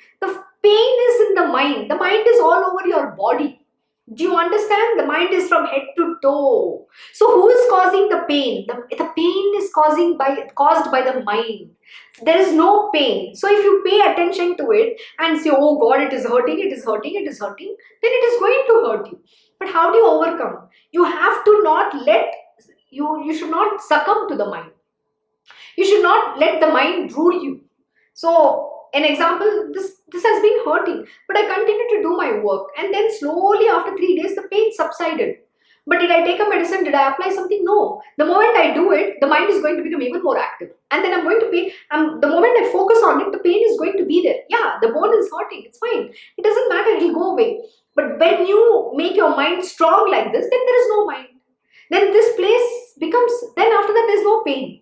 is in the mind. The mind is all over your body. Do you understand? The mind is from head to toe. So who is causing the pain? The pain is caused by the mind. There is no pain. So if you pay attention to it and say, oh God, it is hurting, then it is going to hurt you. But how do you overcome? You have to not you should not succumb to the mind. You should not let the mind rule you. So an example, this has been hurting, but I continued to do my work, and then slowly after 3 days the pain subsided. But did I take a medicine? Did I apply something? No. The moment I do it, the mind is going to become even more active. And then I'm going to pay. The moment I focus on it, the pain is going to be there. Yeah, the bone is hurting. It's fine. It doesn't matter. It will go away. But when you make your mind strong like this, then there is no mind. Then this place becomes, then after that, there's no pain.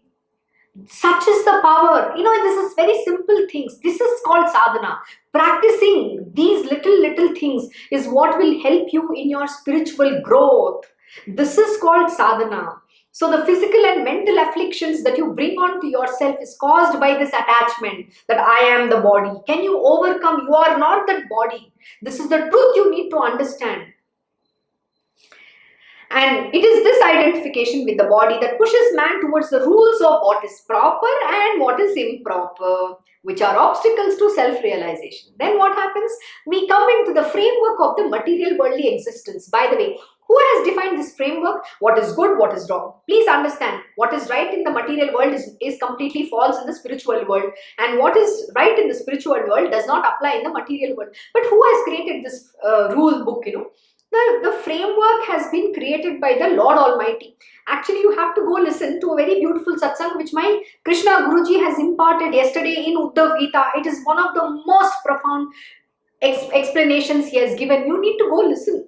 Such is the power. This is very simple things. This is called sadhana. Practicing these little things is what will help you in your spiritual growth. This is called sadhana. So the physical and mental afflictions that you bring onto yourself is caused by this attachment that I am the body. Can you overcome? You are not that body. This is the truth you need to understand. And it is this identification with the body that pushes man towards the rules of what is proper and what is improper, which are obstacles to self-realization. Then what happens? We come into the framework of the material worldly existence. By the way, who has defined this framework? What is good, what is wrong? Please understand, what is right in the material world is completely false in the spiritual world. And what is right in the spiritual world does not apply in the material world. But who has created this rule book, The framework has been created by the Lord Almighty. Actually, you have to go listen to a very beautiful satsang which my Krishna Guruji has imparted yesterday in Uddhav Gita. It is one of the most profound explanations he has given. You need to go listen.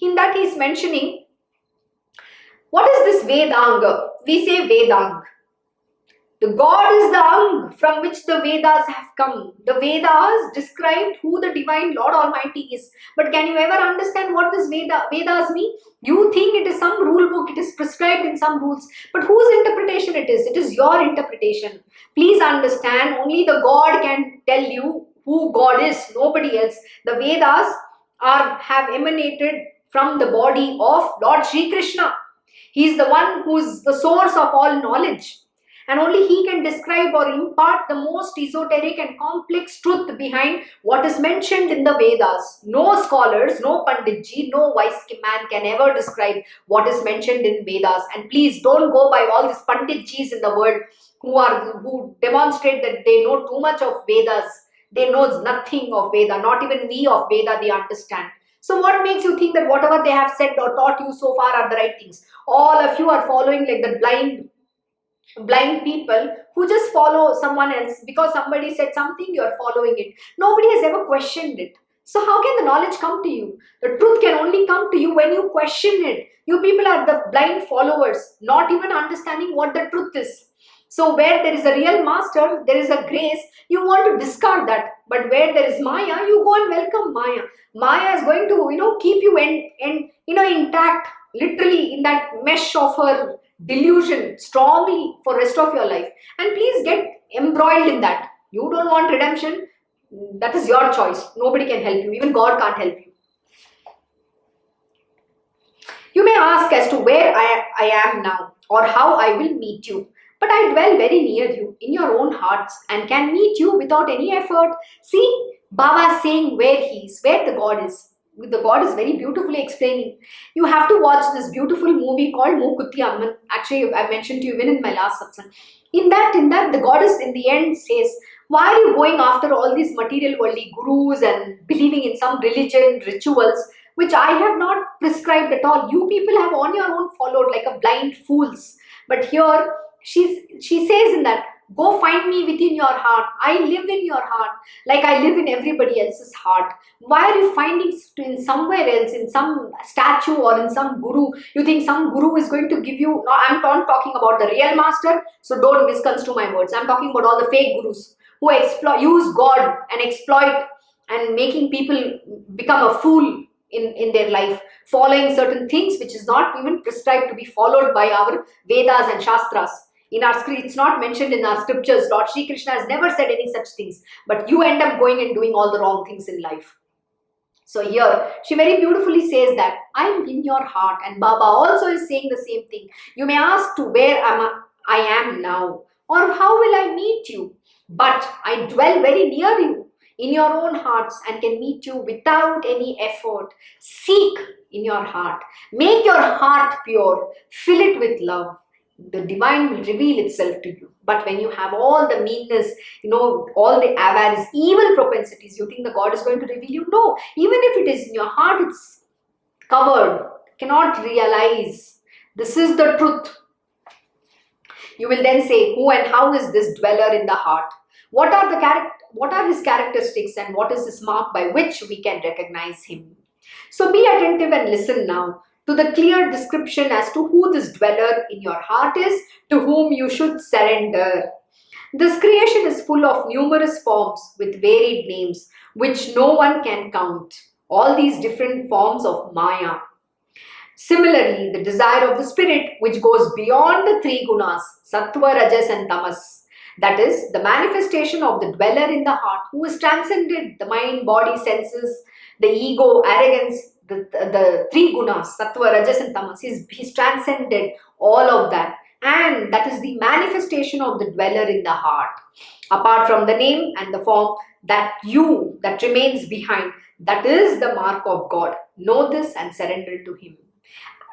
In that he is mentioning, what is this Vedanga? We say Vedang. The God is the Ang from which the Vedas have come. The Vedas described who the divine Lord Almighty is. But can you ever understand what this Vedas mean? You think it is some rule book, it is prescribed in some rules. But whose interpretation it is? It is your interpretation. Please understand, only the God can tell you who God is, nobody else. The Vedas have emanated from the body of Lord Shri Krishna. He is the one who is the source of all knowledge. And only he can describe or impart the most esoteric and complex truth behind what is mentioned in the Vedas. No scholars, no Panditji, no wise man can ever describe what is mentioned in Vedas. And please don't go by all these Panditjis in the world who demonstrate that they know too much of Vedas. They know nothing of Veda, not even we of Veda they understand. So what makes you think that whatever they have said or taught you so far are the right things? All of you are following like the blind people who just follow someone else because somebody said something, you are following it. Nobody has ever questioned it. So how can the knowledge come to you? The truth can only come to you when you question it. You people are the blind followers, not even understanding what the truth is. So where there is a real master, there is a grace, you want to discard that. But where there is Maya, you go and welcome Maya. Maya is going to, keep you intact, literally in that mesh of her delusion strongly for rest of your life. And please get embroiled in that. You don't want redemption, that is your choice. Nobody can help you. Even God can't help you. You may ask as to where I am now or how I will meet you. But I dwell very near you in your own hearts and can meet you without any effort. See, Baba is saying where he is, where the God is. The God is very beautifully explaining. You have to watch this beautiful movie called Mookutti Amman. Actually, I mentioned to you even in my last satsang. In that, the goddess in the end says, why are you going after all these material worldly gurus and believing in some religion, rituals, which I have not prescribed at all? You people have on your own followed like a blind fools. But here, she says in that, go find me within your heart. I live in your heart like I live in everybody else's heart. Why are you finding in somewhere else, in some statue or in some guru? You think some guru is going to give you, no, I'm not talking about the real master, so don't misconstrue my words. I'm talking about all the fake gurus who use God and exploit and making people become a fool in their life, following certain things which is not even prescribed to be followed by our Vedas and Shastras. In our script, it's not mentioned in our scriptures. Lord Shri Krishna has never said any such things. But you end up going and doing all the wrong things in life. So here, she very beautifully says that, I am in your heart. And Baba also is saying the same thing. You may ask to where I am now, or how will I meet you? But I dwell very near you in your own hearts and can meet you without any effort. Seek in your heart. Make your heart pure. Fill it with love. the divine will reveal itself to you. But when you have all the meanness, all the avarice, evil propensities, you think the God is going to reveal you? No. Even if it is in your heart, it's covered, cannot realize. This is the truth. You will then say, who and how is this dweller in the heart? What are his characteristics, and what is this mark by which we can recognize him? So be attentive and listen now to the clear description as to who this dweller in your heart is, to whom you should surrender. This creation is full of numerous forms with varied names, which no one can count. All these different forms of Maya. Similarly, the desire of the spirit, which goes beyond the three gunas, Sattva, Rajas and Tamas, that is, the manifestation of the dweller in the heart, who has transcended the mind, body, senses, the ego, arrogance, the three gunas, Sattva, Rajas and Tamas. He's transcended all of that. And that is the manifestation of the dweller in the heart. Apart from the name and the form, that remains behind, that is the mark of God. Know this and surrender to him.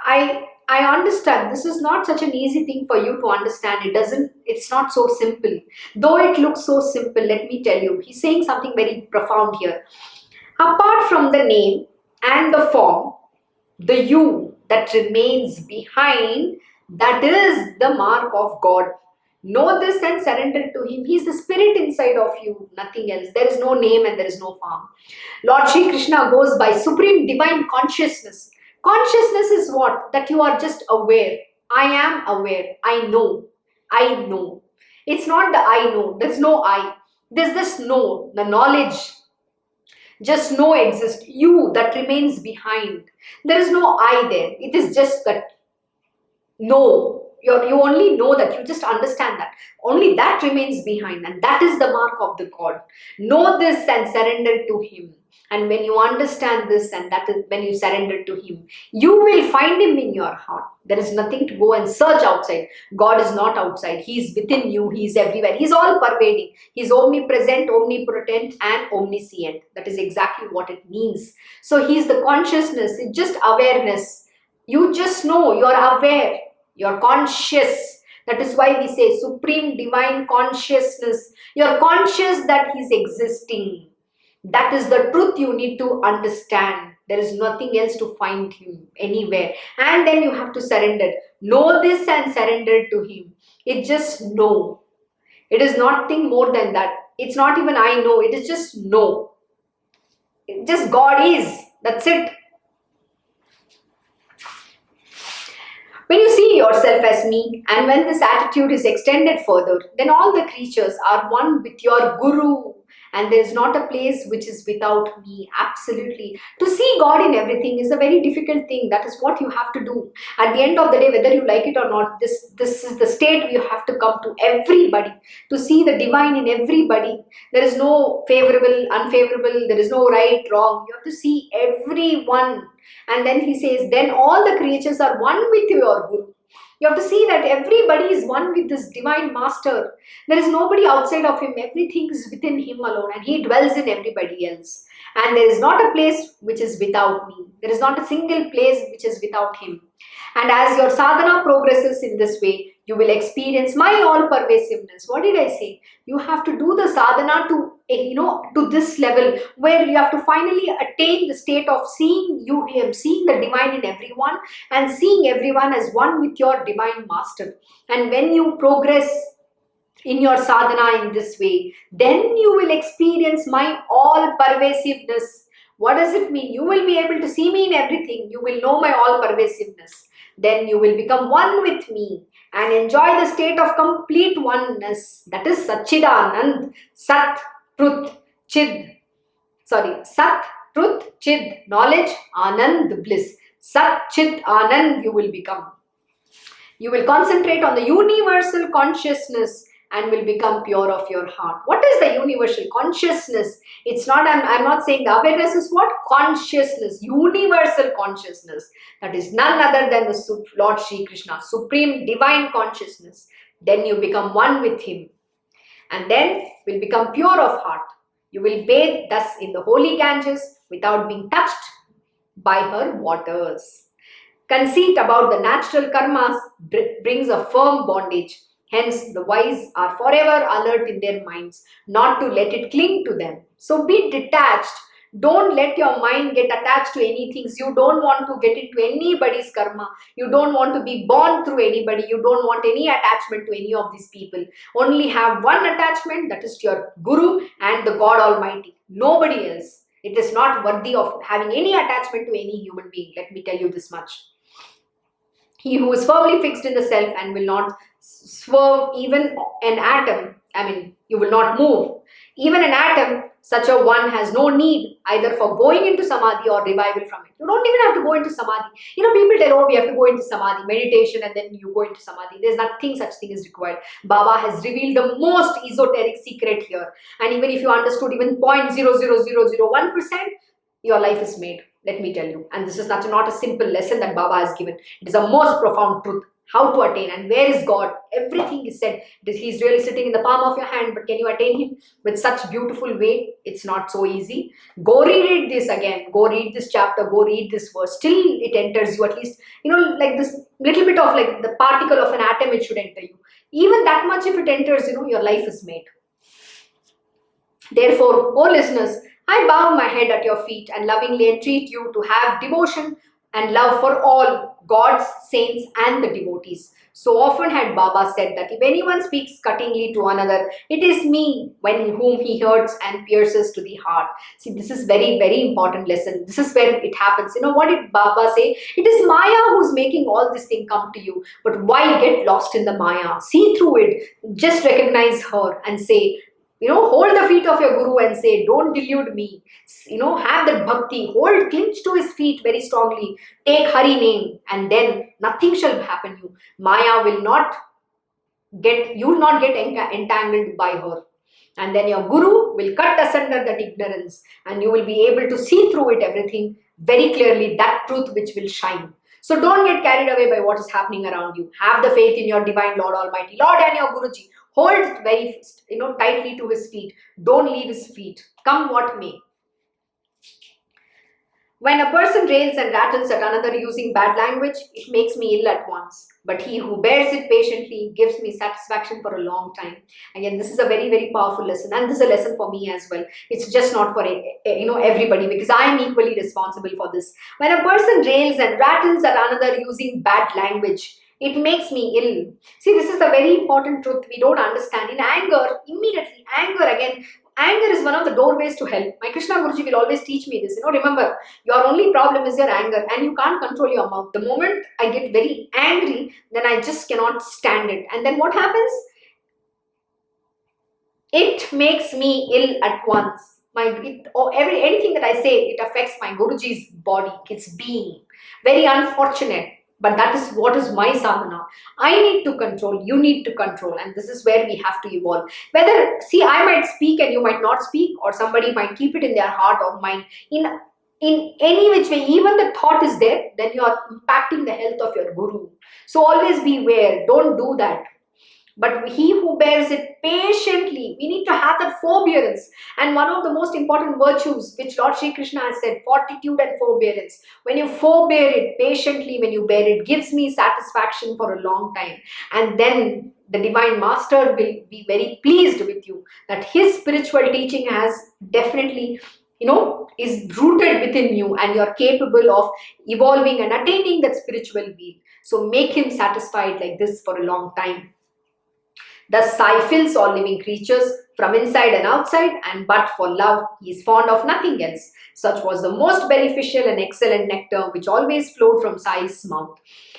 I understand this is not such an easy thing for you to understand. It's not so simple. Though it looks so simple, let me tell you, he's saying something very profound here. Apart from the name and the form, the you that remains behind, that is the mark of God. Know this and surrender to him. He is the spirit inside of you, nothing else. There is no name and there is no form. Lord Shri Krishna goes by supreme divine consciousness. Consciousness is what? That you are just aware. I am aware. I know. I know. It's not the I know. There's no I. There's this know, the knowledge. Just know exists. You that remains behind. There is no I there. It is just that know. You only know that. You just understand that. Only that remains behind. And that is the mark of the God. Know this and surrender to him. And when you understand this, and that is when you surrender to him, you will find him in your heart. There is nothing to go and search outside. God is not outside. He is within you. He is everywhere. He is all pervading. He is omnipresent, omnipotent, and omniscient. That is exactly what it means. So he is the consciousness. It's just awareness. You just know. You are aware. You are conscious. That is why we say supreme divine consciousness. You are conscious that he is existing. That is the truth you need to understand. There is nothing else to find him anywhere. And then you have to surrender. Know this and surrender to him. It just know. It is nothing more than that. It's not even I know. It is just know. Just God is. That's it. When you see yourself as me, and when this attitude is extended further, then all the creatures are one with your Guru. And there is not a place which is without me. Absolutely. To see God in everything is a very difficult thing. That is what you have to do. At the end of the day, whether you like it or not, this is the state you have to come to, everybody. To see the divine in everybody. There is no favorable, unfavorable. There is no right, wrong. You have to see everyone. And then he says, then all the creatures are one with your Guru. You have to see that everybody is one with this divine master. There is nobody outside of him. Everything is within him alone, and he dwells in everybody else. And there is not a place which is without me. There is not a single place which is without him. And as your sadhana progresses in this way, you will experience my all-pervasiveness. What did I say? You have to do the sadhana to this level where you have to finally attain the state of seeing the divine in everyone and seeing everyone as one with your divine master. And when you progress in your sadhana in this way, then you will experience my all-pervasiveness. What does it mean? You will be able to see me in everything. You will know my all-pervasiveness. Then you will become one with me and enjoy the state of complete oneness. That is Satchidanand, Sat, Truth, Chid. Sat, Truth, Chid, knowledge, Anand, bliss. Sat, Chid, Anand you will become. You will concentrate on the universal consciousness and will become pure of your heart. What is the universal consciousness? It's not, I'm not saying the awareness is what? Consciousness, universal consciousness. That is none other than the Lord Shri Krishna, supreme divine consciousness. Then you become one with him. And then will become pure of heart. You will bathe thus in the holy Ganges without being touched by her waters. Conceit about the natural karmas brings a firm bondage. Hence, the wise are forever alert in their minds, not to let it cling to them. So be detached. Don't let your mind get attached to anything. You don't want to get into anybody's karma. You don't want to be born through anybody. You don't want any attachment to any of these people. Only have one attachment, that is to your Guru and the God Almighty. Nobody else. It is not worthy of having any attachment to any human being. Let me tell you this much. He who is firmly fixed in the self and will not swerve even an atom, you will not move. Even an atom, such a one has no need either for going into samadhi or revival from it. You don't even have to go into samadhi. People tell, oh, we have to go into samadhi, meditation, and then you go into samadhi. There's nothing such thing is required. Baba has revealed the most esoteric secret here. And even if you understood even 0.00001%, your life is made. Let me tell you. And this is not a simple lesson that Baba has given. It is a most profound truth. How to attain and where is God? Everything is said. He's really sitting in the palm of your hand, but can you attain him with such beautiful way? It's not so easy. Go read this again. Go read this chapter. Go read this verse. Till it enters you, at least, like this little bit of like the particle of an atom, it should enter you. Even that much if it enters, your life is made. Therefore, oh listeners, I bow my head at your feet and lovingly entreat you to have devotion and love for all gods, saints and the devotees. So often had Baba said that if anyone speaks cuttingly to another, it is me whom he hurts and pierces to the heart. See, this is very, very important lesson. This is where it happens. What did Baba say? It is Maya who's making all this thing come to you. But why get lost in the Maya? See through it. Just recognize her and say, hold the feet of your Guru and say, don't delude me. Have that bhakti. Clinch to his feet very strongly. Take Hari name and then nothing shall happen you. Maya will not get, you will not get entangled by her. And then your Guru will cut asunder that ignorance and you will be able to see through it everything very clearly, that truth which will shine. So don't get carried away by what is happening around you. Have the faith in your divine Lord Almighty, Lord and your Guruji. Hold very tightly to his feet. Don't leave his feet. Come what may. When a person rails and rattles at another using bad language, it makes me ill at once. But he who bears it patiently gives me satisfaction for a long time. Again, this is a very, very powerful lesson. And this is a lesson for me as well. It's just not for everybody, because I am equally responsible for this. When a person rails and rattles at another using bad language, it makes me ill. See, this is a very important truth we don't understand. In anger, immediately, anger is one of the doorways to hell. My Krishna Guruji will always teach me this. Remember, your only problem is your anger and you can't control your mouth. The moment I get very angry, then I just cannot stand it. And then what happens? It makes me ill at once. Anything that I say, it affects my Guruji's body, its being. Very unfortunate. But that is what is my sadhana. I need to control, you need to control, and this is where we have to evolve. I might speak and you might not speak, or somebody might keep it in their heart or mind. In any which way, even the thought is there, then you are impacting the health of your Guru. So always beware, don't do that. But he who bears it patiently, we need to have that forbearance. And one of the most important virtues which Lord Shri Krishna has said, fortitude and forbearance. When you forbear it patiently, when you bear it, gives me satisfaction for a long time. And then the Divine Master will be very pleased with you, that his spiritual teaching has definitely, is rooted within you and you're capable of evolving and attaining that spiritual will. So make him satisfied like this for a long time. Thus Sai fills all living creatures from inside and outside, and but for love he is fond of nothing else. Such was the most beneficial and excellent nectar which always flowed from Sai's mouth.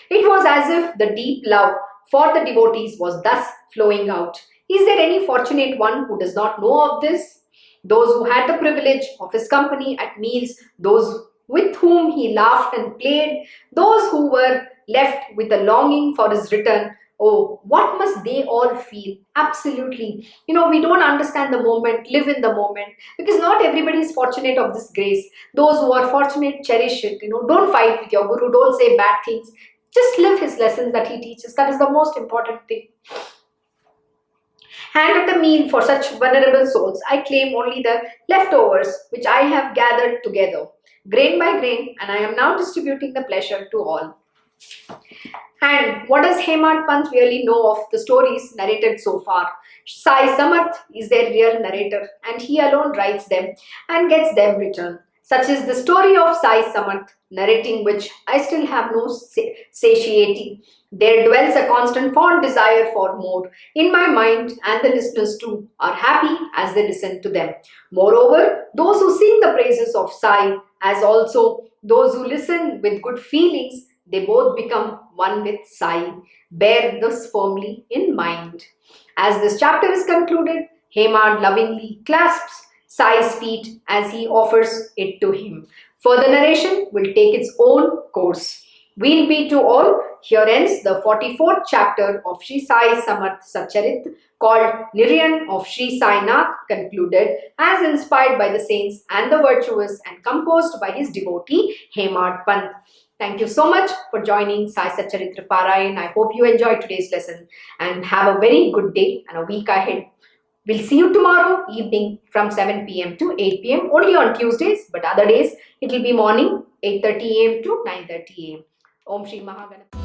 It was as if the deep love for the devotees was thus flowing out. Is there any fortunate one who does not know of this? Those who had the privilege of his company at meals, those with whom he laughed and played, those who were left with a longing for his return. Oh, what must they all feel? Absolutely. We don't understand the moment, live in the moment, because not everybody is fortunate of this grace. Those who are fortunate, cherish it. Don't fight with your Guru, don't say bad things. Just live his lessons that he teaches. That is the most important thing. Hand at the meal for such vulnerable souls, I claim only the leftovers which I have gathered together, grain by grain, and I am now distributing the pleasure to all. And what does Hemant Pant really know of the stories narrated so far? Sai Samarth is their real narrator and he alone writes them and gets them written. Such is the story of Sai Samarth, narrating which I still have no satiety. There dwells a constant fond desire for more in my mind, and the listeners too are happy as they listen to them. Moreover, those who sing the praises of Sai, as also those who listen with good feelings, they both become one with Sai. Bear this firmly in mind. As this chapter is concluded, Hemant lovingly clasps Sai's feet as he offers it to him. Further narration will take its own course. We'll be to all. Here ends the 44th chapter of Shri Sai Satcharita called Niryan of Shri Sainath, concluded as inspired by the saints and the virtuous and composed by his devotee Hemant Pant. Thank you so much for joining Sai Satcharita Parayan. I hope you enjoyed today's lesson and have a very good day and a week ahead. We'll see you tomorrow evening from 7 p.m. to 8 p.m. only on Tuesdays, but other days it will be morning 8:30 a.m. to 9:30 a.m. Om Shri Mahaganapati.